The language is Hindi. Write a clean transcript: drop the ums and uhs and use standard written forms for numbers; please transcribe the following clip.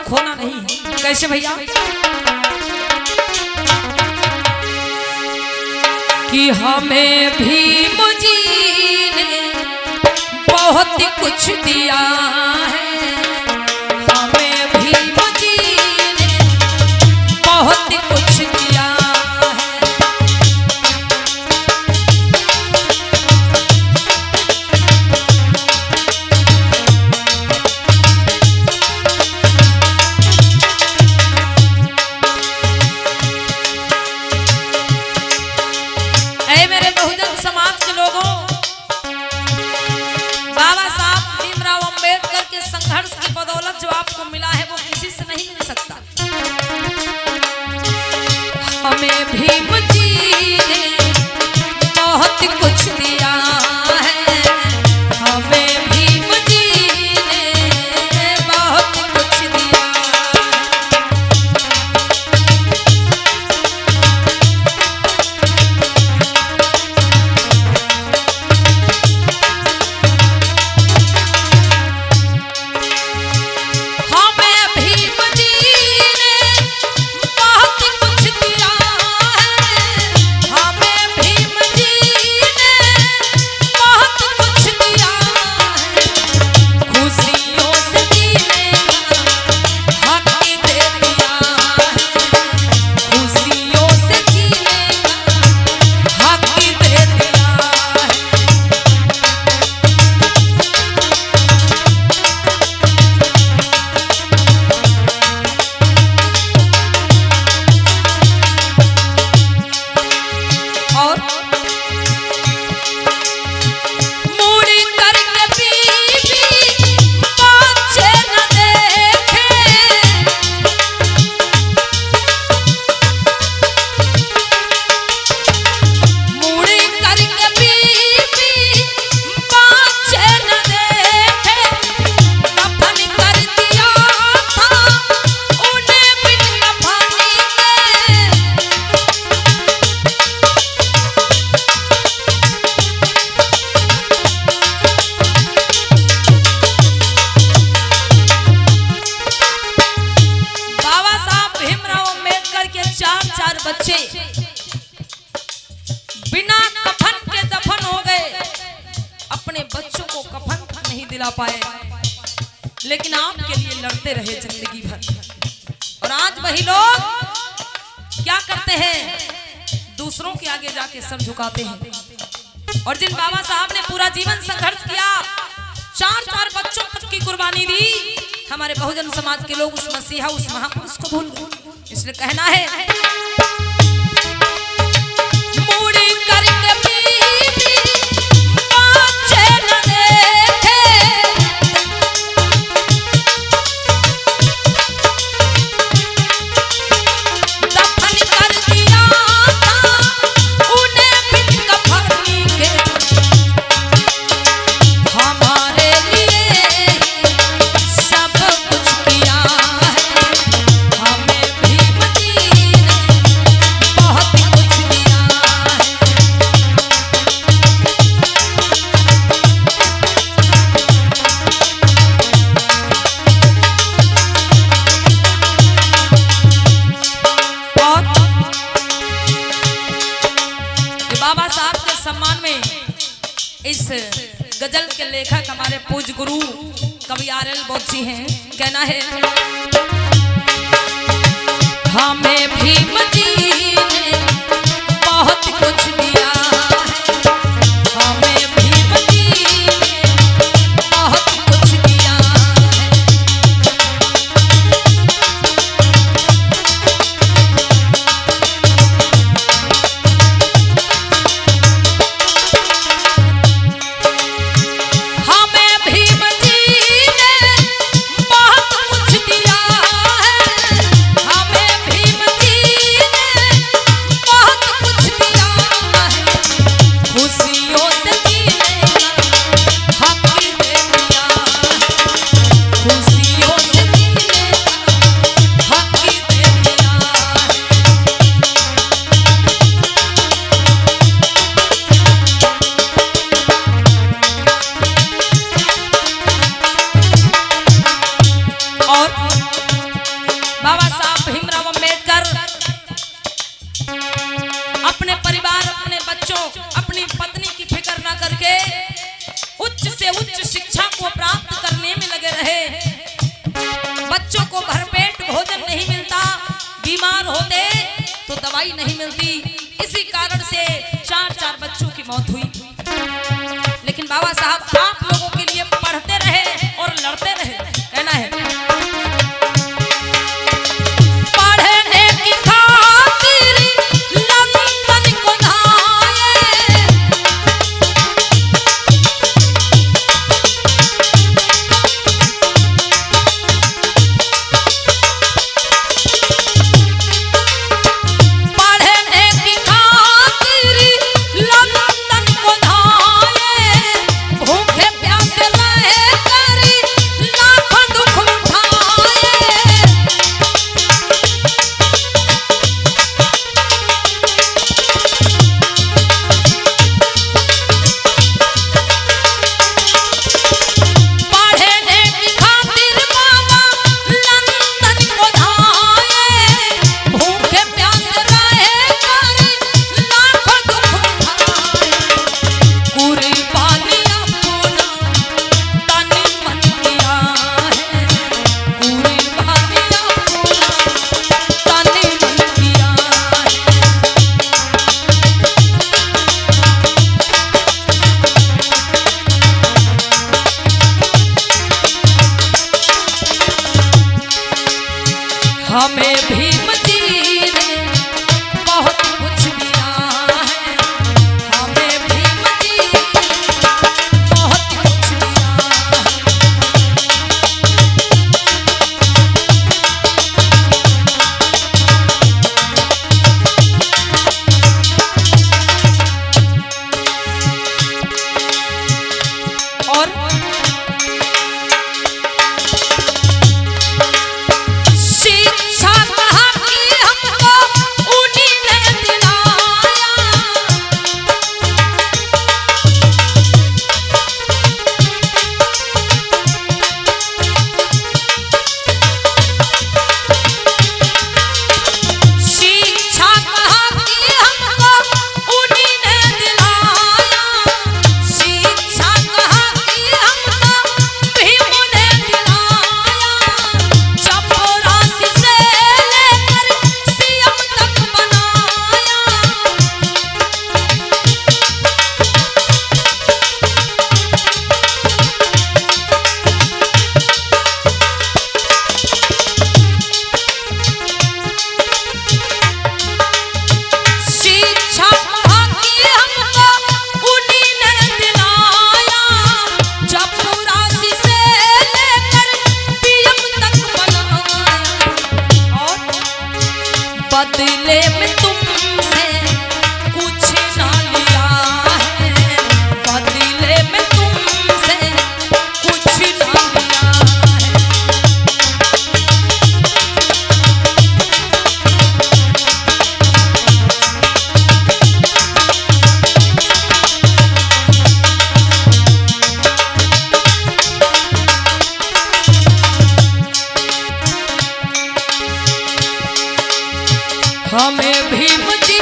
खोना नहीं है। कैसे भैया? कि हमें भीम जी ने बहुत कुछ दिया है, हमें भीम जी ने बहुत कुछ दिया है। ऐ मेरे बहुजन समाज के लोगों, बाबा साहब भीमराव अंबेडकर के संघर्ष की बदौलत जो आपको मिला है वो किसी से नहीं मिल सकता। हमें भीम जी ने बहुत कुछ दिया है, हमें भीम जी ने बहुत कुछ दिया है। बच्चे बिना कफन के दफन हो गए, अपने बच्चों को कफन नहीं दिला पाए, लेकिन आपके लिए लड़ते रहे जिंदगी भर। और आज वही लोग क्या करते हैं, दूसरों के आगे जाके सर झुकाते हैं। और जिन बाबा साहब ने पूरा जीवन संघर्ष किया, चार बच्चों की कुर्बानी दी, हमारे बहुजन समाज के लोग उस मसीहा, उस महापुरुष को भूल गए। इसलिए कहना है, मूड़ी करके बीबी बच्चे न देखे, दफन कर दिया था उन्हें बिन कफनी के, हमारे लिए सब कुछ किया है, हमें भीम जी ने बहुत कुछ दिया है। और बाबा साहब के सम्मान में इस गजल के लेखक हमारे पूज्य गुरु कवि आर.एल. बोस जी हैं। कहना है, हमें भीम जी ने बहुत कुछ दिया है, हमें भीम जी ने बहुत कुछ दिया है। हमें भीम जी ने बहुत कुछ दिया बाबा साहब भीमराव अम्बेडकर अपने परिवार, अपने बच्चों, अपनी पत्नी की फिक्र न करके उच्च से उच्च शिक्षा को प्राप्त करने में लगे रहे। बच्चों को भरपेट भोजन नहीं मिलता, बीमार होते तो दवाई नहीं मिलती, इसी कारण से 4 बच्चों की मौत हुई। लेकिन बाबा साहब आप लोगों के लिए पढ़ते रहे और लड़ते रहे। कहना है पढ़ने की खातिर लंदन को धाये, पढ़ने की खातिर लंदन को धाये, भूखे प्यासे रहे करी लाखों दुख उठाए। पढ़ने की खातिर बाबा लंदन को धाये, भूखे प्यासे रहे करी लाखों दुख उठाए। कुर्बानी अपना तन मन किया है, कुर्बानी अपना तन मन किया है। हमें भीम जी ने बहुत कुछ दिया है, हमें भीम जी बहुत कुछ दिया है। और शिक्षा कहा कि हमको उन्हीं ने दिलाया, शिक्षा कहा कि हमको उन्हीं ने दिलाया, शिक्षा कहा कि हमको भीम ने दिलाया। चपरासी से लेकर सीएम तक बनाया, शिक्षा कहा कि हमको उन्हीं ने दिलाया, चपरासी से लेकर पीएम तक बनाया। और बदले में तुमसे कुछ ना लिया है, बदले में तुमसे कुछ ना लिया है। हमें भीम जी